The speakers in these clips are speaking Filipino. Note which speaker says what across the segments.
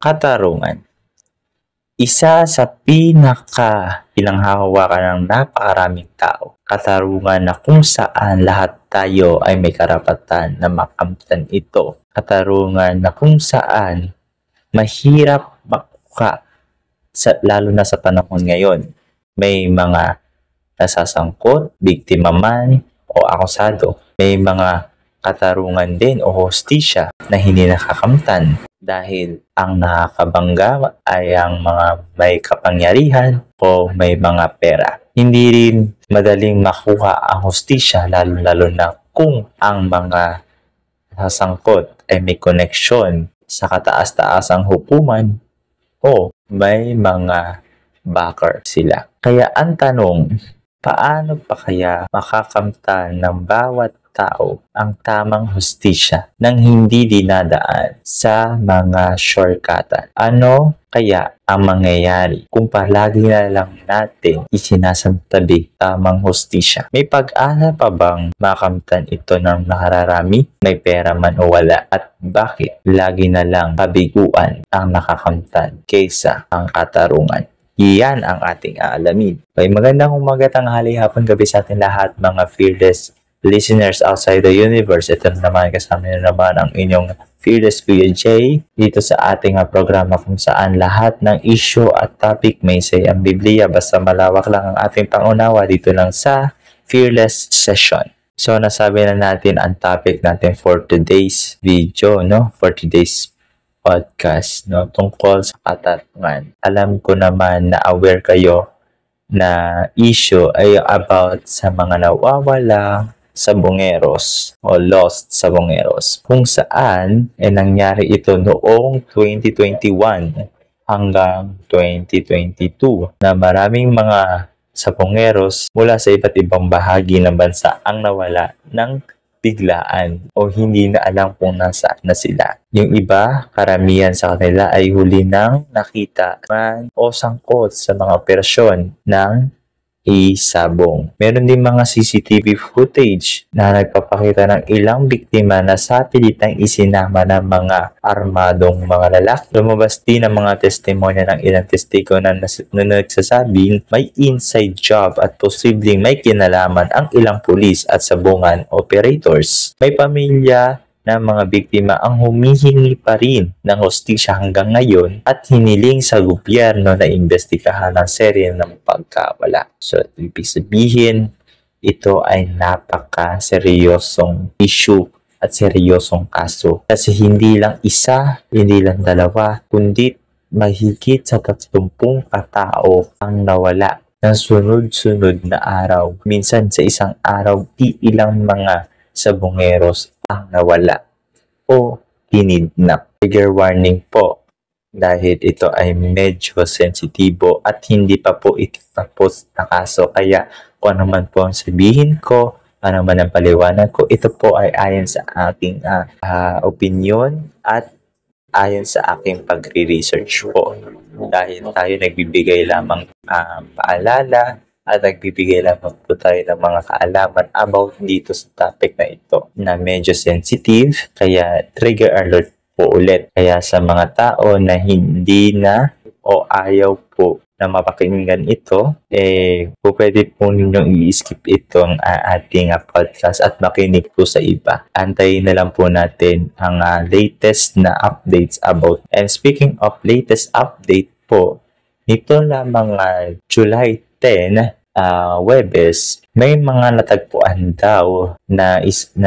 Speaker 1: Katarungan. Isa sa pinanghahawakan ng napakaraming tao. Katarungan na kung saan lahat tayo ay may karapatan na makamtan ito. Katarungan na kung saan mahirap makuha, lalo na sa panahon ngayon. May mga nasasangkot, biktima man o akusado. May mga katarungan din o hostisya na hindi nakakamtan dahil ang nakakabangga ay ang mga may kapangyarihan o may mga pera. Hindi rin madaling makuha ang hostisya lalo na kung ang mga nasasangkot ay may koneksyon sa kataas-taasang hukuman o may mga backer sila. Kaya ang tanong, paano pa kaya makakamtan ng bawat tao ang tamang hustisya nang hindi dinadaan sa mga shortcutan? Ano kaya ang mangyayari kung palagi na lang natin isinasantabi tamang hustisya? May pag-asa pa bang makamtan ito ng nakararami? May pera man o wala? At bakit lagi na lang kabiguan ang nakakamtan kaysa ang katarungan? Iyan ang ating aalamin. May magandang umaga, tanghali, hapon, gabi sa ating lahat, mga fearless listeners outside the universe. Ito naman, kasama na naman ang inyong fearless Kuya Jay dito sa ating programa kung saan lahat ng issue at topic may say ang Biblia. Basta malawak lang ang ating pangunawa dito lang sa Fearless Session. So, nasabi na natin ang topic natin for today's video, no? For today's podcast, no, tungkol sa katarungan. Alam ko naman na aware kayo na issue ay about sa mga nawawala sabongeros o lost sabongeros, kung saan nangyari ito noong 2021 hanggang 2022 na maraming mga sabongeros mula sa iba't ibang bahagi ng bansa ang nawala ng biglaan o hindi na alam kung nasaan na sila. Yung iba, karamihan sa kanila ay huli nang nakita man o sangkot sa mga operasyon ng isabong. Meron din mga CCTV footage na nagpapakita ng ilang biktima na sa pilitang isinama ng mga armadong mga lalaki. Lumabas din ang mga testimonya ng ilang testigo na nagsasabing may inside job at posibleng may kinalaman ang ilang pulis at sabungan operators. May pamilya na mga biktima ang humihingi pa rin ng hustisya hanggang ngayon at hiniling sa gobyerno na imbestigahan ang serye ng pagkawala. So, ibig sabihin, ito ay napaka-seryosong issue at seryosong kaso. Kasi hindi lang isa, hindi lang dalawa, kundi mahigit sa 30 katao ang nawala ng sunod-sunod na araw. Minsan sa isang araw, ilang mga sabongeros ang nawala o kinidnap. Trigger warning po dahil ito ay medyo sensitibo at hindi pa po ito tapos na kaso. Kaya kung ano man po ang sabihin ko, ano man ang paliwanag ko, ito po ay ayon sa aking opinion at ayon sa aking pagre-research po. Dahil tayo nagbibigay lamang paalala at nagbibigay lamang po tayo ng mga kaalaman about dito sa topic na ito na medyo sensitive, kaya trigger alert po ulit. Kaya sa mga tao na hindi na o ayaw po na mapakinggan ito, pwede po ninyong i-skip itong ating podcast at makinig po sa iba. Antayin na lang po natin ang latest na updates about. And speaking of latest update po, nito lamang July 10, Webes, may mga natagpuan daw na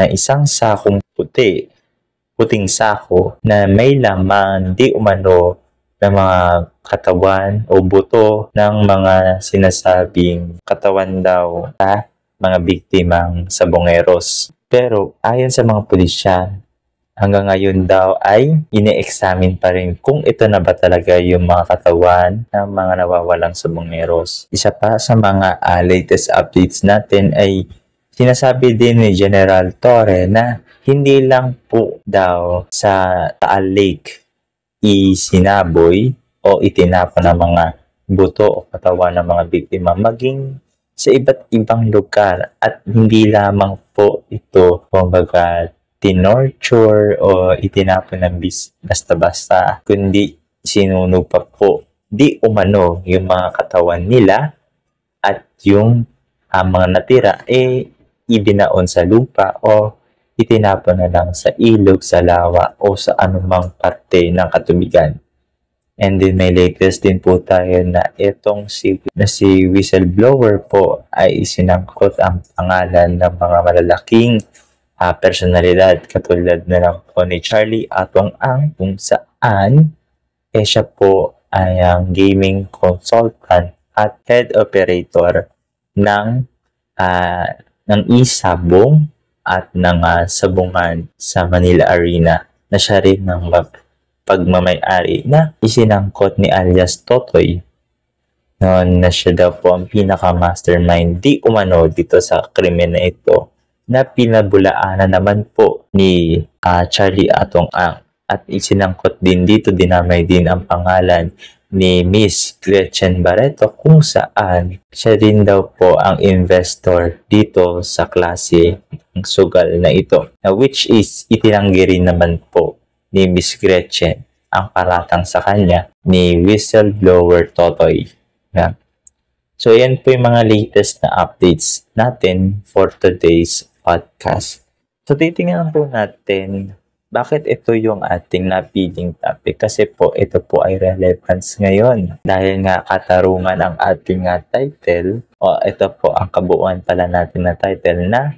Speaker 1: isang sakong puting sako na may laman di umano ng mga katawan o buto ng mga sinasabing katawan daw sa mga biktimang sabongeros. Pero ayon sa mga pulisya, hanggang ngayon daw ay ine-examine pa rin kung ito na ba talaga yung mga katawan ng mga nawawalang sabongeros. Isa pa sa mga latest updates natin ay sinasabi din ni General Torre na hindi lang po daw sa Taal Lake isinaboy o itinapon ng mga buto o katawan ng mga biktima, maging sa iba't ibang lugar at hindi lamang po ito kumbaga tinorture o itinapon ng basta-basta, kundi sinunog pa po di umano yung mga katawan nila at yung mga natira ibinaon sa lupa o itinapon na lang sa ilog, sa lawa o sa anumang parte ng katubigan. And then may latest din po tayo na itong si whistleblower po ay isinangkot ang pangalan ng mga malalaking personalidad katulad na lang po ni Charlie Atong Ang, kung saan siya po ay ang gaming consultant at head operator ng e-sabong at ng sabungan sa Manila Arena, na siya rin ng pagmamay-ari na isinangkot ni alias Totoy noon na siya daw po ang pinaka-mastermind di umano dito sa krimen na ito, na pinabulaanan naman po ni Charlie Atong Ang. At isinangkot din dito, dinamay din ang pangalan ni Miss Gretchen Barreto, kung saan siya din daw po ang investor dito sa klase ng sugal na ito. Now, which is itinanggi rin naman po ni Miss Gretchen ang paratang sa kanya ni whistleblower Totoy. Yeah. So, yan po yung mga latest na updates natin for today's podcast. So, titingnan po natin bakit ito yung ating napiling topic. Kasi po, ito po ay relevance ngayon. Dahil nga katarungan ang ating title, o ito po ang kabuuan pala natin na title na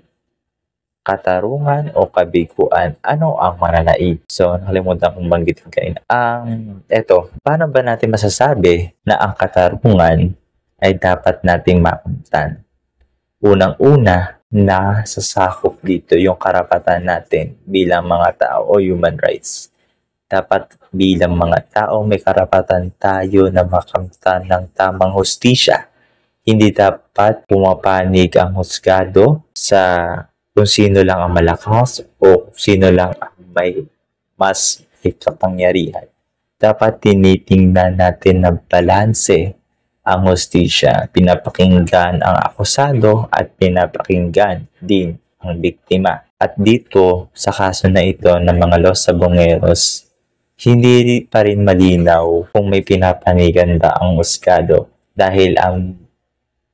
Speaker 1: katarungan o kabiguan, ano ang mananaig? So, nakalimutan kong banggitin kayo. Eto, paano ba natin masasabi na ang katarungan ay dapat nating makamtan? Unang-una, na sasakop dito yung karapatan natin bilang mga tao o human rights. Dapat bilang mga tao may karapatan tayo na makamtan ng tamang hustisya. Hindi dapat pumapanig ang husgado sa kung sino lang ang malakas o kung sino lang ang may mas kapangyarihan. Dapat tinitingnan natin ng balanse ang hustisya, pinapakinggan ang akusado at pinapakinggan din ang biktima. At dito, sa kaso na ito ng mga Los Sabongeros, hindi pa rin malinaw kung may pinapanigan ba ang husgado, dahil ang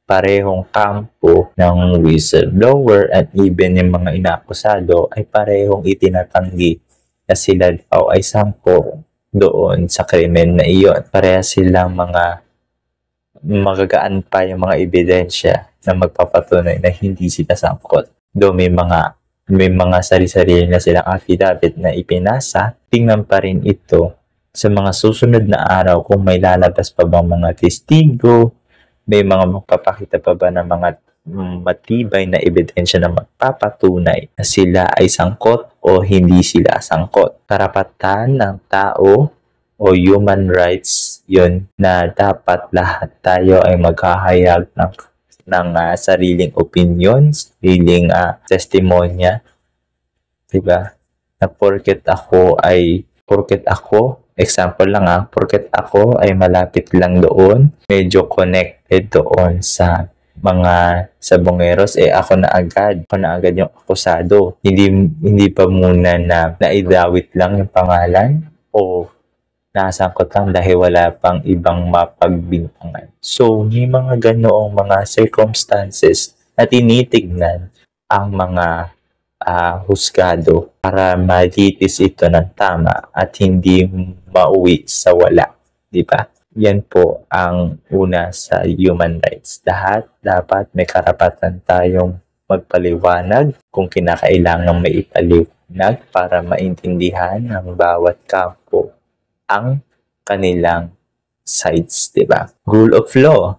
Speaker 1: parehong kampo ng whistleblower at even yung mga inaakusado ay parehong itinatanggi na sila daw ay sangkot doon sa krimen na iyon. Pareha silang mga magagaan pa yung mga ebidensya na magpapatunay na hindi sila sangkot. Though may mga sari-sarili na silang affidavit na ipinasa, tingnan pa rin ito sa mga susunod na araw kung may lalabas pa bang mga testigo, may mga magpapakita pa ba ng mga matibay na ebidensya na magpapatunay na sila ay sangkot o hindi sila sangkot. Karapatan ng tao o human rights yun, na dapat lahat tayo ay maghahayag ng sariling opinion, sariling testimonya. Diba? Na porket ako, example lang porket ako ay malapit lang doon, medyo connected doon sa mga sabongeros, ako na agad yung akusado. Hindi pa muna na naidawit lang yung pangalan o nasangkot lang dahil wala pang ibang mapagbintangan. So, may mga ganoong mga circumstances na tinitignan ang mga husgado para malitis ito ng tama at hindi mauwi sa wala. Diba? Yan po ang una sa human rights. Lahat dapat may karapatan tayong magpaliwanag kung kinakailangan may ipaliwanag para maintindihan ng bawat kampo ang kanilang sides, diba? Rule of law.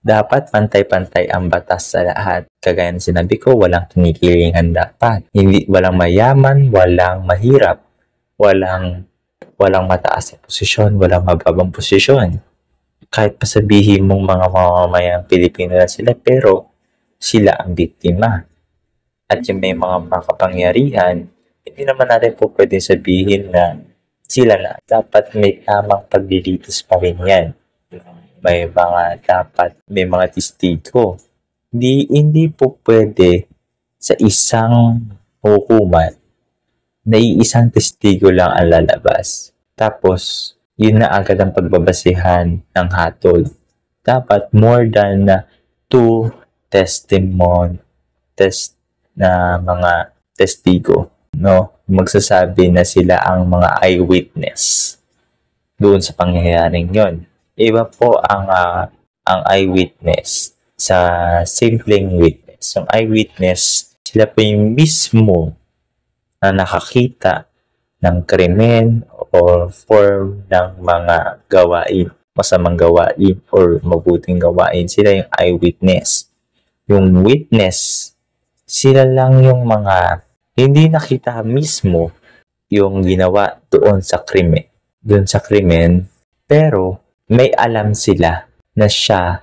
Speaker 1: Dapat pantay-pantay ang batas sa lahat. Kagaya ng sinabi ko, walang kinikilingan dapat. Walang mayaman, walang mahirap, walang mataas na posisyon, walang mababang posisyon. Kahit pasabihin mong mga mamamayang Pilipino na sila, pero sila ang biktima. At yung may mga makapangyarihan, hindi naman natin po pwedeng sabihin na sila na. Dapat may tamang paglilitis pa rin yan. May mga testigo. Hindi po pwede sa isang hukuman na iisang testigo lang ang lalabas. Tapos, yun na agad ang pagbabasihan ng hatol. Dapat more than 2 na mga testigo, no? Magsasabi na sila ang mga eyewitness doon sa pangyayaring yon. Iba po ang eyewitness sa simpleng witness. Ang eyewitness, sila po yung mismo na nakakita ng krimen or form ng mga gawain, masamang gawain or mabuting gawain. Sila yung eyewitness. Yung witness, sila lang yung mga hindi nakita mismo yung ginawa doon sa krimen, pero may alam sila na siya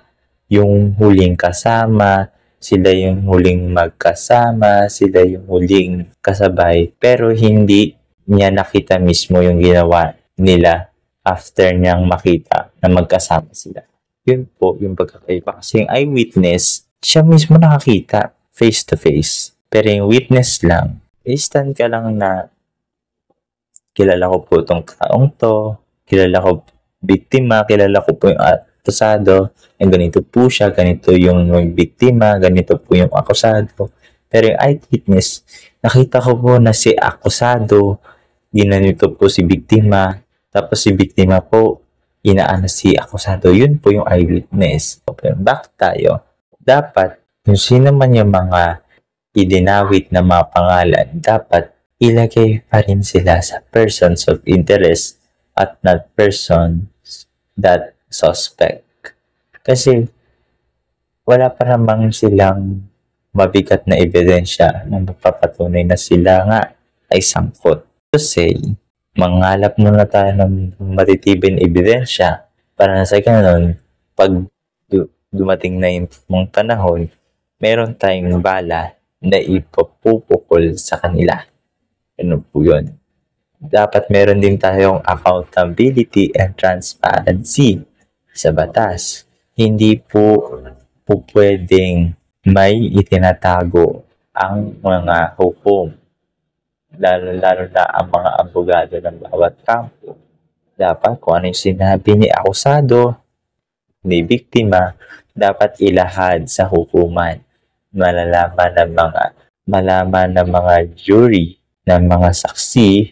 Speaker 1: yung huling kasama, sila yung huling magkasama, sila yung huling kasabay, pero hindi niya nakita mismo yung ginawa nila after niyang makita na magkasama sila. Yun po yung pagkakaiba. Kasi yung eyewitness, siya mismo nakakita face to face. Pero yung witness lang, instant ka lang na kilala ko po itong taong to, kilala ko biktima, kilala ko po yung akusado, and ganito po siya, ganito yung biktima, ganito po yung akusado. Pero yung eyewitness, nakita ko po na si akusado, ginanito po si biktima, tapos si biktima po, inaano si akusado. Yun po yung eyewitness. Pero back tayo, dapat kung sino man yung mga idinawit na mga pangalan, dapat ilagay pa rin sila sa persons of interest at not persons that suspect. Kasi wala pa namang silang mabigat na ebidensya na magpapatunay na sila nga ay sangkot. To say, manghalap muna tayo ng matitibing ebidensya para na sa ganun, pag dumating na yung mga panahon, meron tayong bala na ipapupukol sa kanila. Ano po yun? Dapat meron din tayong accountability and transparency sa batas. Hindi po pwedeng may itinatago ang mga hukom, lalo na ang mga abogado ng bawat kampo. Dapat kung ano yung sinabi ni akusado, ni biktima, dapat ilahad sa hukuman. Malaman ng mga jury, ng mga saksi,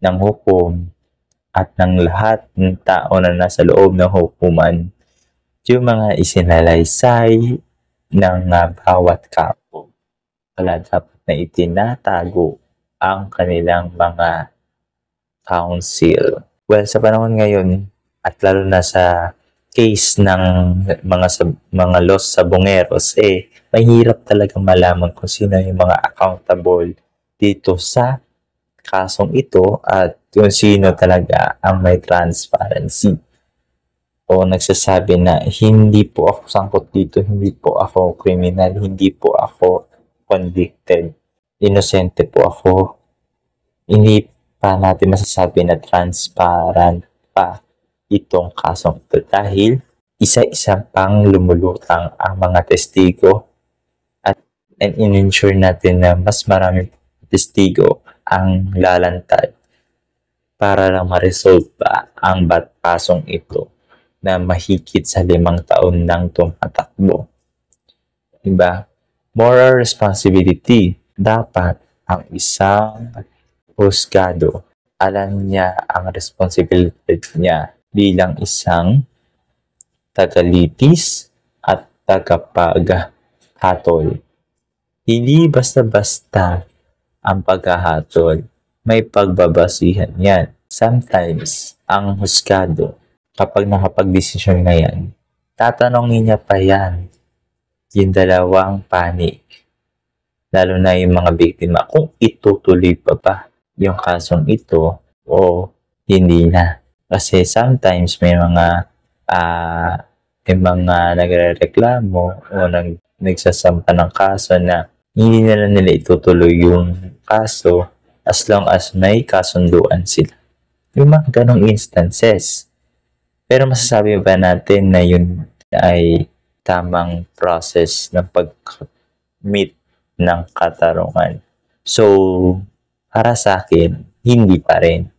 Speaker 1: ng hukom, at ng lahat ng tao na nasa loob ng hukuman, yung mga isinalaysay ng bawat kampo. Wala dapat na itinatago ang kanilang mga counsel. Well, sa panahon ngayon, at lalo na sa case ng mga Los Sabongeros, mahirap talaga malaman kung sino yung mga accountable dito sa kasong ito at kung sino talaga ang may transparency o nagsasabi na hindi po ako sangkot dito, hindi po ako criminal, hindi po ako convicted, inosente po ako. Hindi pa natin masasabi na transparent pa itong kasong ito dahil isa-isa pang lumulutang ang mga testigo at in-ensure natin na mas maraming testigo ang lalantad para lang ma-resolve pa ang kasong ito na mahigit sa 5 taon nang tumatakbo. Diba? Moral responsibility. Dapat ang isang husgado, alam niya ang responsibility niya bilang isang tagalitis at tagapaghatol. Hindi basta-basta ang paghahatol. May pagbabasihan yan. Sometimes, ang husgado, kapag nakapag-desisyon na yan, tatanungin niya pa yan yung dalawang panig. Lalo na yung mga biktima, kung itutuloy pa ba yung kasong ito o hindi na. Kasi sometimes may mga nagrereklamo o nagsasampa ng kaso na hindi nila itutuloy yung kaso as long as may kasunduan sila. Yung mga ganong instances. Pero masasabi ba natin na yun ay tamang process ng pag-meet ng katarungan? So, para sa akin, hindi pa rin.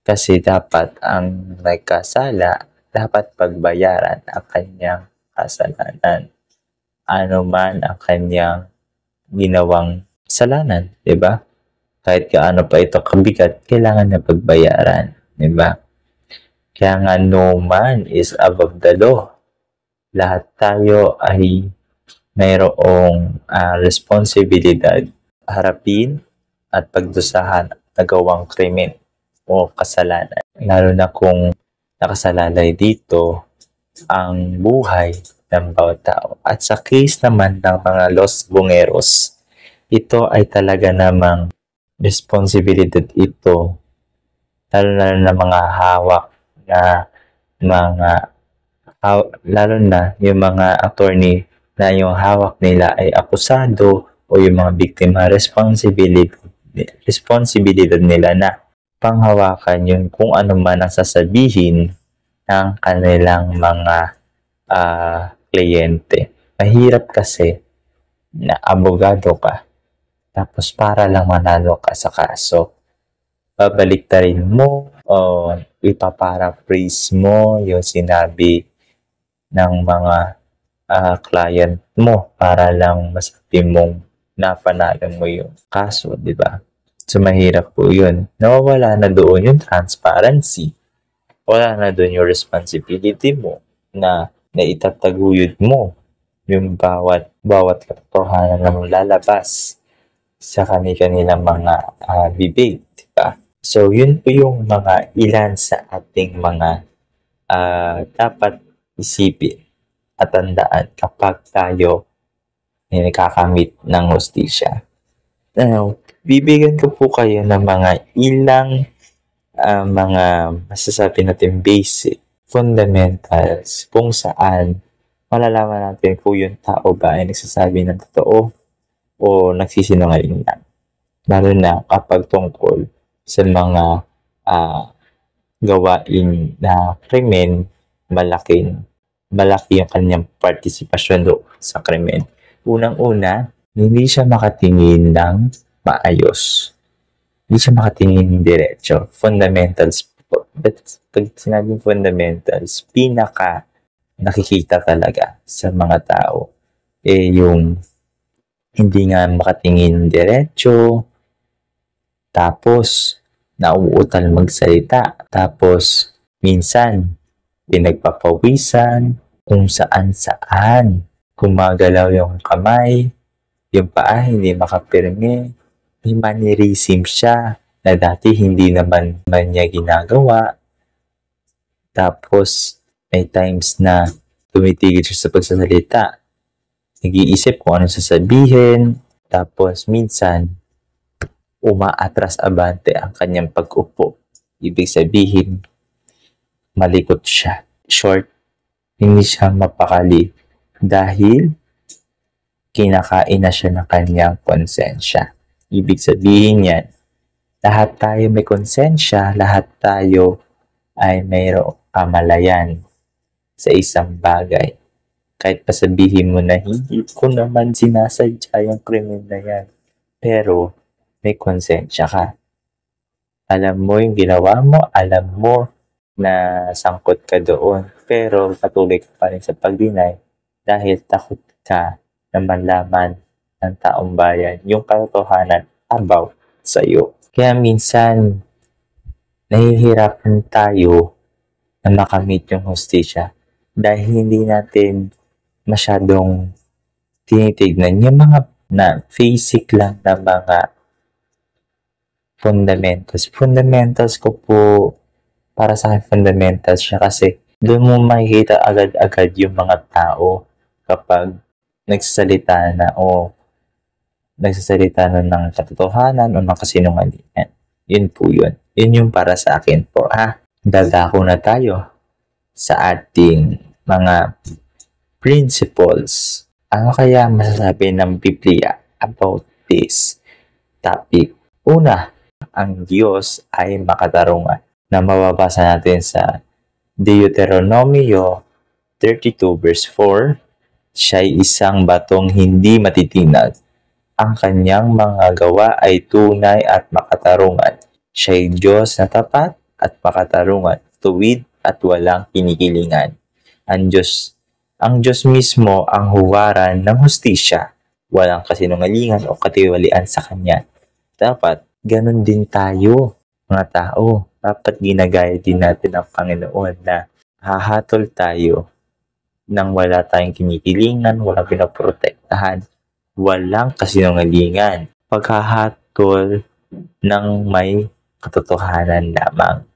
Speaker 1: Kasi dapat ang nagkasala, dapat pagbayaran ang kanyang kasalanan. Ano man ang kanyang ginawang kasalanan, di ba? Kahit gaano pa ito kabigat, kailangan na pagbayaran, di ba? Kaya nga, no man is above the law. Lahat tayo ay mayroong responsibilidad harapin at pagdusahan ang nagawang krimen o kasalanan. Lalo na kung nakasalalay dito ang buhay ng bawat tao. At sa case naman ng mga Los Bungeros, ito ay talaga namang responsibilidad ito, lalo na mga hawak na lalo na yung mga attorney na yung hawak nila ay akusado o yung mga biktima, responsibilidad nila na panghawakan yung kung ano man ang sasabihin ng kanilang mga kliyente. Mahirap kasi na abogado ka, tapos para lang manalo ka sa kaso, babaliktarin mo o ipaparaphrase mo yung sinabi ng mga client mo para lang masabi mong napanalo mo yung kaso, di ba? So, mahirap po yun. Nawawala na doon yung transparency. Wala na doon yung responsibility mo na itataguyod mo yung bawat katotohanan na lalabas sa kanilang mga bibig, di ba? So, yun po yung mga ilan sa ating mga dapat isipin at tandaan kapag tayo ay nakakamit ng hustisya. Now, bibigyan ko po kayo ng mga ilang mga masasabi natin basic fundamentals kung saan malalaman natin kung yung tao ba ay nagsasabi ng totoo o nagsisinungaling lang. Lalo na kapag tungkol sa mga gawain na krimen, malaki yung kanyang partisipasyon doon sa krimen. Unang-una, hindi siya makatingin ng maayos. Hindi siya makatingin diretso. Fundamentals po. But pag sinabing fundamentals, pinaka nakikita talaga sa mga tao yung hindi nga makatingin diretso, tapos nauutal magsalita, tapos minsan pinagpapawisan, kung saan-saan, gumagalaw yung kamay, yung paa hindi makapirmi, may mannerism siya na dati hindi naman niya ginagawa. Tapos may times na tumitigil siya sa pagsasalita, nag-iisip kung ano sasabihin, tapos minsan umaatras abante ang kanyang pag-upo. Ibig sabihin, malikot siya. Short, hindi siya mapakali dahil kinakain na siya ng kanyang konsensya. Ibig sabihin yan, lahat tayo may konsensya, lahat tayo ay mayroong kamalayan sa isang bagay. Kahit pa sabihin mo na hindi ko naman sinasadya yung krimen na yan, pero may konsensya ka. Alam mo yung ginawa mo, alam mo na sangkot ka doon, pero patuloy ka pa rin sa pag-deny dahil takot ka na malaman ng taong bayan yung katotohanan about sa'yo. Kaya minsan, nahihirapan tayo na makamit yung hustisya dahil hindi natin masyadong tinitignan yung mga na basic lang na mga fundamentals. Fundamentals ko po, para sa akin fundamentals siya kasi doon mo makikita agad-agad yung mga tao kapag nagsasalita na ng katotohanan o ng kasinungalingan. Yun po yun. Yun yung para sa akin po, ha? Dadako na tayo sa ating mga principles. Ano kaya masasabi ng Biblia about this topic? Una, ang Diyos ay makatarungan na mababasa natin sa Deuteronomio 32 verse 4. Siya'y isang batong hindi matitinag. Ang kanyang mga gawa ay tunay at makatarungan. Siya'y Diyos na tapat at makatarungan, tuwid at walang kinikilingan. Ang Diyos mismo ang huwaran ng hustisya. Walang kasinungalingan o katiwalian sa Kanya. Dapat, ganun din tayo, mga tao. Dapat ginagaya din natin ang Panginoon na hahatol tayo nang wala tayong kinikilingan, walang pinaprotektahan, walang kasinungalingan. Paghahatol ng may katotohanan lamang.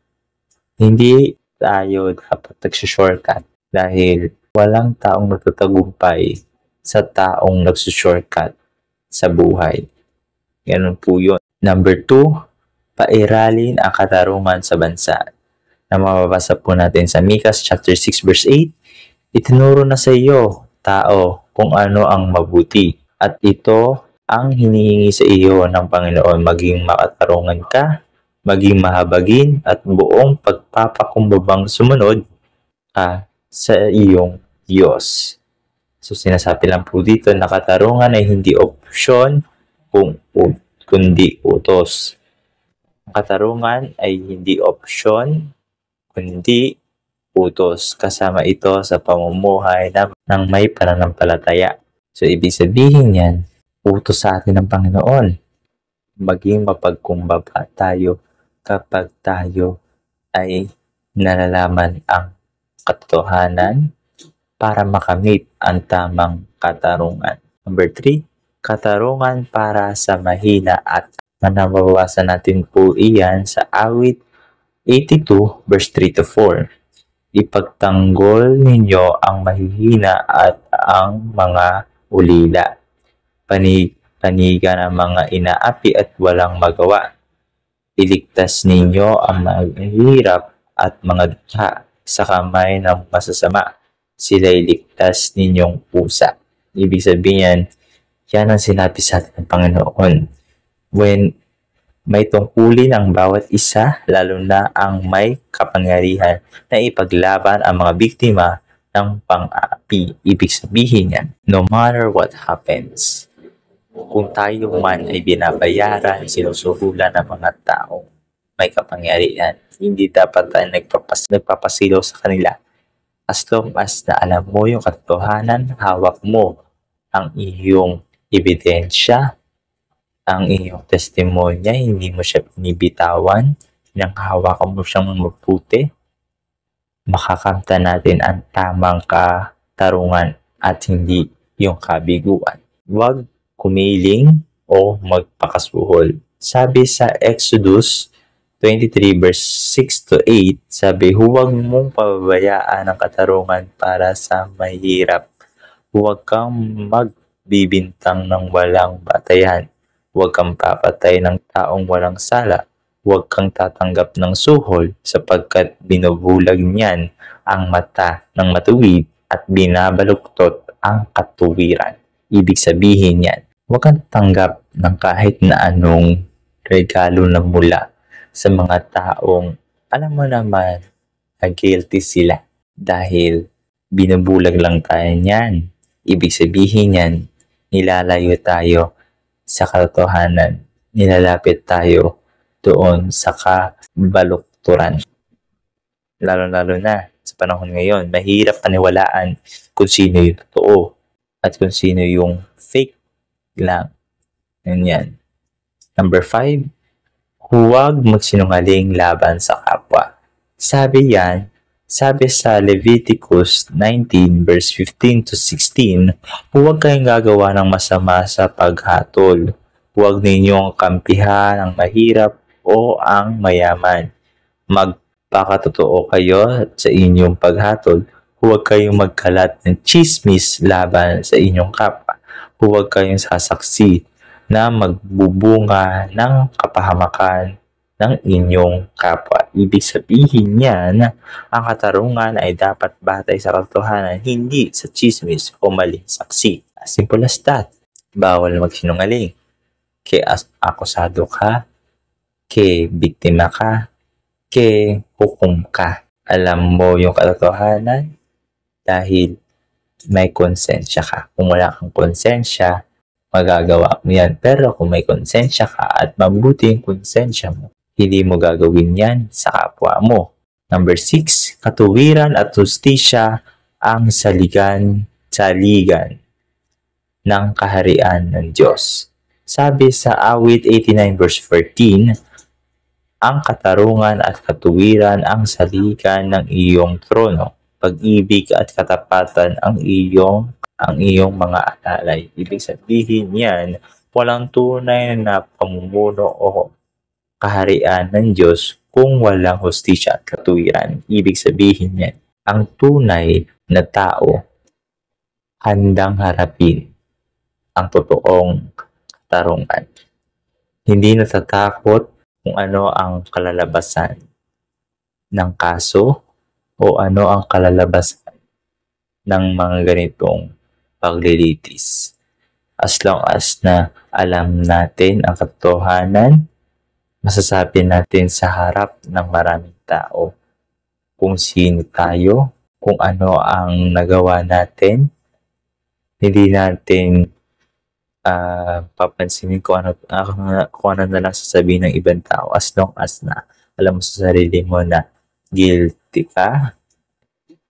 Speaker 1: Hindi tayo dapat nagsushortcut dahil walang taong natatagumpay sa taong nagsushortcut sa buhay. Ganun po yun. Number 2, pairalin ang katarungan sa bansa. Na mababasa po natin sa Micah chapter 6 verse 8, itinuro na sa iyo, tao, kung ano ang mabuti. At ito ang hinihingi sa iyo ng Panginoon, maging makatarungan ka, maging mahabagin, at buong pagpapakumbabang sumunod sa iyong Diyos. So sinasabi lang po dito na katarungan ay hindi opsyon kundi utos. Katarungan ay hindi opsyon kundi utos. Kasama ito sa pamumuhay ng may pananampalataya. So ibig sabihin yan, utos sa atin ng Panginoon. Maging mapagkumbaba tayo kapag tayo ay nalalaman ang katotohanan para makamit ang tamang katarungan. Number 3, katarungan para sa mahina at manabawasan natin po iyan sa awit 82 verse 3-4. Ipagtanggol ninyo ang mahihina at ang mga ulila. Panigan ang mga inaapi at walang magawa. Iligtas ninyo ang mahirap at mga dukha sa kamay ng masasama. Sila iligtas ninyong pusa. Ibig sabihin yan ang sinabi sa atin ng Panginoon. When may tungkulin ang bawat isa, lalo na ang may kapangyarihan na ipaglaban ang mga biktima ng pang-aapi. Ibig sabihin yan, no matter what happens, kung tayo man ay binabayaran, sinusuhulan ng mga taong may kapangyarihan, hindi dapat tayo nagpapasilaw sa kanila. As long as na alam mo yung katotohanan, hawak mo ang iyong ebidensya, ang iyong testimonya, hindi mo siya binibitawan, hawakan mo siyang mabuti, makakamta natin ang tamang katarungan at hindi yung kabiguan. Huwag kumiling o magpakasuhol. Sabi sa Exodus 23 verse 6-8, sabi, huwag mong pababayaan ang katarungan para sa mahirap. Huwag kang magbibintang ng walang batayan. Huwag kang papatay ng taong walang sala. Huwag kang tatanggap ng suhol sapagkat binubulag niyan ang mata ng matuwid at binabaluktot ang katuwiran. Ibig sabihin yan, huwag kang tanggap ng kahit na anong regalo na mula sa mga taong alam mo naman na guilty sila dahil binubulag lang tayo niyan. Ibig sabihin yan, nilalayo tayo sa katotohanan, nilalapit tayo doon sa kabalukturan. Lalo-lalo na sa panahon ngayon, mahirap paniwalaan kung sino yung totoo at kung sino yung fake lang. Yan. Number 5, huwag magsinungaling laban sa kapwa. Sabi sa Leviticus 19 verse 15-16, huwag kayong gagawa ng masama sa paghatol. Huwag ninyong kampihan ang mahirap o ang mayaman. Magpakatotoo kayo sa inyong paghatol. Huwag kayong magkalat ng chismis laban sa inyong kapwa. Huwag kayong sasaksi na magbubunga ng kapahamakan ng inyong kapwa. Ibig sabihin niyan, ang katarungan ay dapat batay sa katotohanan, hindi sa chismis o maling saksi. As simple as that. Bawal magsinungaling. Akusado ka, biktima ka, hukom ka. Alam mo yung katotohanan dahil may konsensya ka. Kung wala kang konsensya, magagawa mo yan. Pero kung may konsensya ka at mabuti yung konsensya mo, Hindi mo gagawin yan sa kapwa mo. Number 6, katuwiran at hustisya ang saligan ng kaharian ng Diyos. Sabi sa Awit 89 verse 14, ang katarungan at katuwiran ang saligan ng iyong trono. Pag-ibig at katapatan ang iyong mga alalay. Ibig sabihin yan, walang tunay na pamumuno o kaharian ng Diyos kung walang hustisya at katuwiran. Ibig sabihin yan, ang tunay na tao handang harapin ang totoong katarungan. Hindi natatakot kung ano ang kalalabasan ng kaso o ano ang kalalabasan ng mga ganitong paglilitis. As long as na alam natin ang katotohanan, masasabi natin sa harap ng maraming tao kung sino tayo, kung ano ang nagawa natin. Hindi natin papansinin kung ano na lang sasabihin ng ibang tao as long as na alam mo sa sarili mo na guilty ka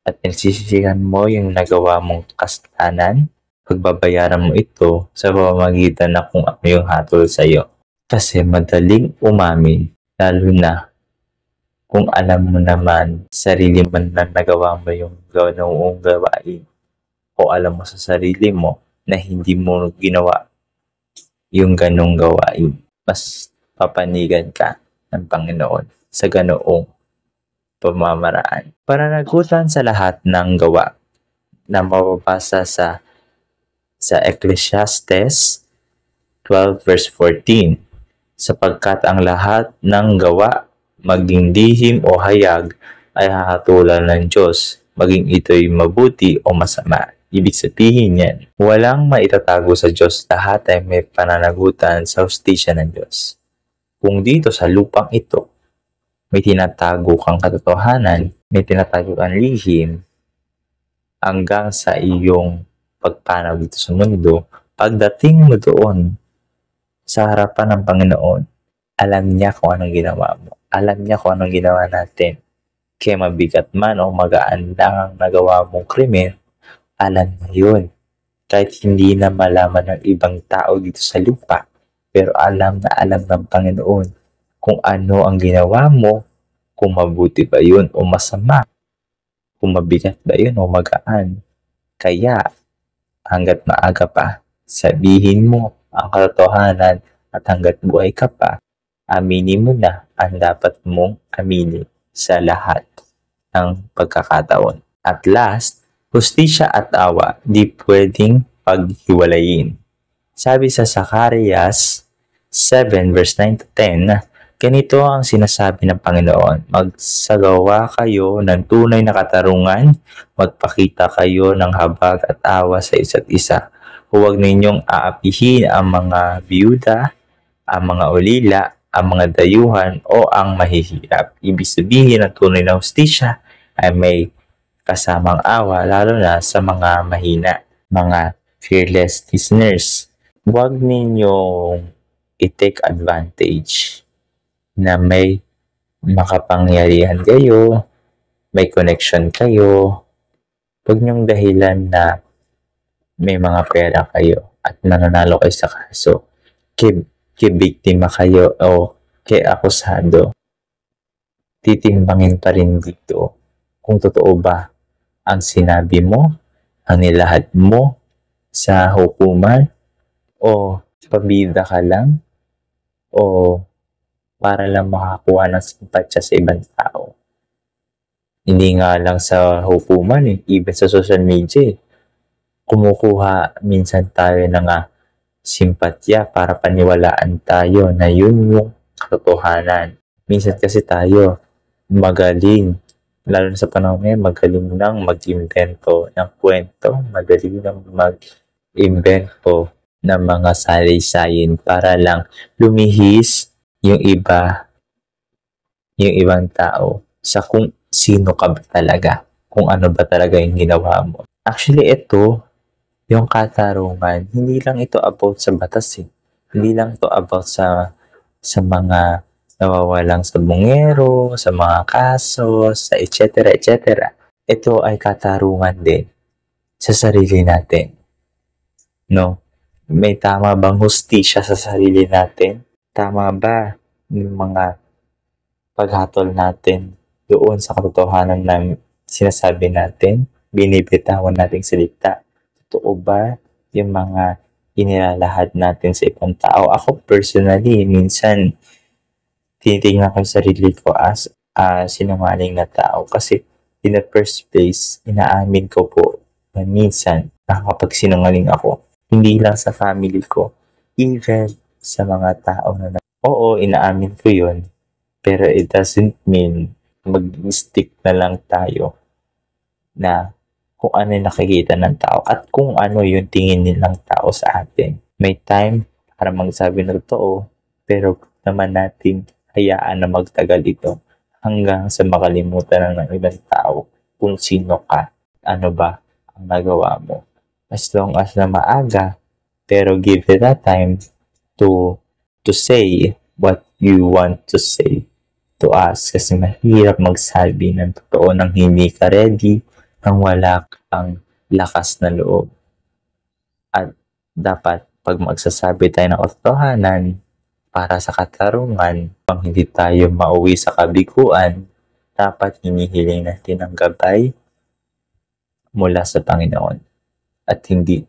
Speaker 1: at nagsisisihan mo yung nagawa mong kasalanan, pagbabayaran mo ito sa pamamagitan na kung ano yung hatol sa'yo. Kasi madaling umamin, lalo na kung alam mo naman sarili mo na nagawa mo yung ganoong gawain o alam mo sa sarili mo na hindi mo ginawa yung ganong gawain. Mas papanigan ka ng Panginoon sa ganoong pamamaraan. Pananagutan sa lahat ng gawa na mababasa sa Ecclesiastes 12 verse 14. Sapagkat ang lahat ng gawa, maging lihim o hayag, ay hahatulan ng Diyos, maging ito'y mabuti o masama. Ibig sabihin yan, walang maitatago sa Diyos, lahat ay may pananagutan sa hustisya ng Diyos. Kung dito sa lupang ito, may tinatago kang katotohanan, may tinatago kang lihim, hanggang sa iyong pagpanaw dito sa mundo, pagdating mo doon sa harapan ng Panginoon, alam niya kung anong ginawa mo. Alam niya kung anong ginawa natin. Kaya mabigat man o magaan lang ang nagawa mong krimen, alam niya yun. Kahit hindi na malaman ng ibang tao dito sa lupa, pero alam na alam ng Panginoon kung ano ang ginawa mo, kung mabuti ba yun o masama, kung mabigat ba yun o magaan. Kaya, hanggat maaga pa, sabihin mo ang katotohanan at hanggat buhay ka pa, aminin mo na ang dapat mong aminin sa lahat ng pagkakataon. At last, hustisya at awa di pwedeng paghiwalayin. Sabi sa Zacarias 7 verse 9 to 10, ganito ang sinasabi ng Panginoon, magsagawa kayo ng tunay na katarungan, magpakita kayo ng habag at awa sa isa't isa. Huwag ninyong aapihin ang mga biyuda, ang mga ulila, ang mga dayuhan o ang mahihirap. Ibig sabihin ng tunay na hustisya ay may kasamang awa, lalo na sa mga mahina, mga fearless listeners. Huwag ninyong i-take advantage na may makapangyarihan kayo, may connection kayo. Huwag niyong dahilan na may mga pera kayo at nananalo kayo sa kaso, biktima kayo o akusado. Titimbangin pa rin dito kung totoo ba ang sinabi mo, ang nilahad mo sa hukuman, o pabida ka lang, o para lang makakuha ng simpatsya sa ibang tao. Hindi nga lang sa hukuman, even sa social media, kumukuha minsan tayo ng simpatya para paniwalaan tayo na yun yung katotohanan. Minsan kasi tayo magaling, lalo na sa panahon ngayon, magaling nang mag-invento ng kwento, magaling nang mag-invento ng mga salay-sayin para lang lumihis yung ibang tao sa kung sino ka ba talaga, kung ano ba talaga yung ginawa mo. Actually, ito, yung katarungan, hindi lang ito about sa batas Hindi lang ito about sa mga nawawalang sa bungero, sa mga kaso, sa etc. etc. Ito ay katarungan din sa sarili natin. No? May tama bang hustisya sa sarili natin? Tama ba yung mga paghatol natin doon sa katotohanan na sinasabi natin, binibitawan nating salita? Totoo ba yung mga inilalahad natin sa ibang tao? Ako personally, minsan tinitingnan ko yung sarili ko as sinungaling na tao kasi in the first place, inaamin ko po na minsan nakakapagsinungaling ako. Hindi lang sa family ko, even sa mga tao na oo, inaamin ko yun, pero it doesn't mean mag-stick na lang tayo na kung ano yung nakikita ng tao at kung ano yung tingin nilang tao sa atin. May time para magsabi ng totoo, pero naman natin hayaan na magtagal ito hanggang sa makalimutan ng ibang tao kung sino ka, ano ba ang nagawa mo. As long as na maaga, pero give it a time to say what you want to say to us kasi mahirap magsabi ng totoo nang hindi ka ready, nang wala kang lakas na loob. At dapat pag magsasabi tayo ng katotohanan para sa katarungan, pang hindi tayo mauwi sa kabiguan, dapat hinihiling natin ang gabay mula sa Panginoon at hindi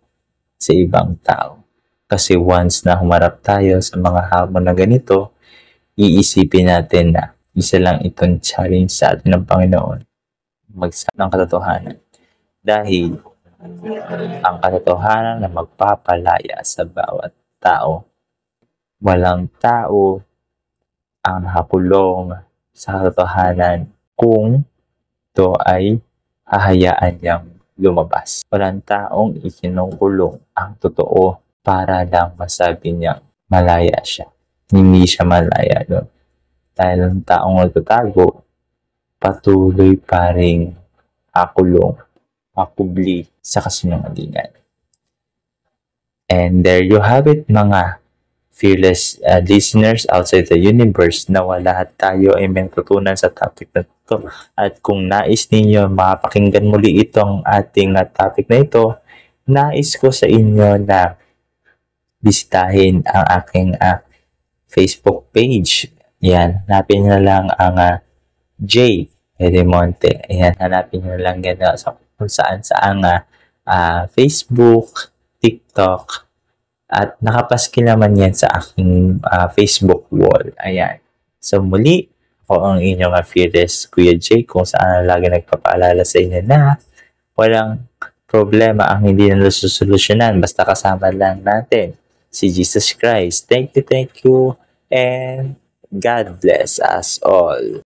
Speaker 1: sa ibang tao. Kasi once na humarap tayo sa mga hamon na ganito, iisipin natin na isa lang itong challenge sa atin ng Panginoon, magsabi ng katotohanan. Dahil ang katotohanan na magpapalaya sa bawat tao. Walang tao ang nakakulong sa katotohanan kung ito ay hahayaan niyang lumabas. Walang taong ikinukulong ang totoo para lang masabi niyang malaya siya. Hindi siya malaya doon. Dahil ang taong nagtatago, patuloy pa rin akulong, makubli sa kasinungalingan. And there you have it, mga fearless listeners outside the universe, na lahat tayo ay may natutunan sa topic na ito. At kung nais ninyo mapakinggan muli itong ating topic na ito, nais ko sa inyo na bisitahin ang aking Facebook page. Yan, hanapin nyo lang ang J. Edemonte. Ayan, hanapin nyo lang yan sa kung saan Facebook, TikTok, at nakapaskil naman yan sa aking Facebook wall. Ayan. So muli, ako ang inyong fearless Kuya J, kung saan lagi nagpapaalala sa inyo na walang problema ang hindi na nasusolusyonan basta kasama lang natin si Jesus Christ. Thank you, and God bless us all.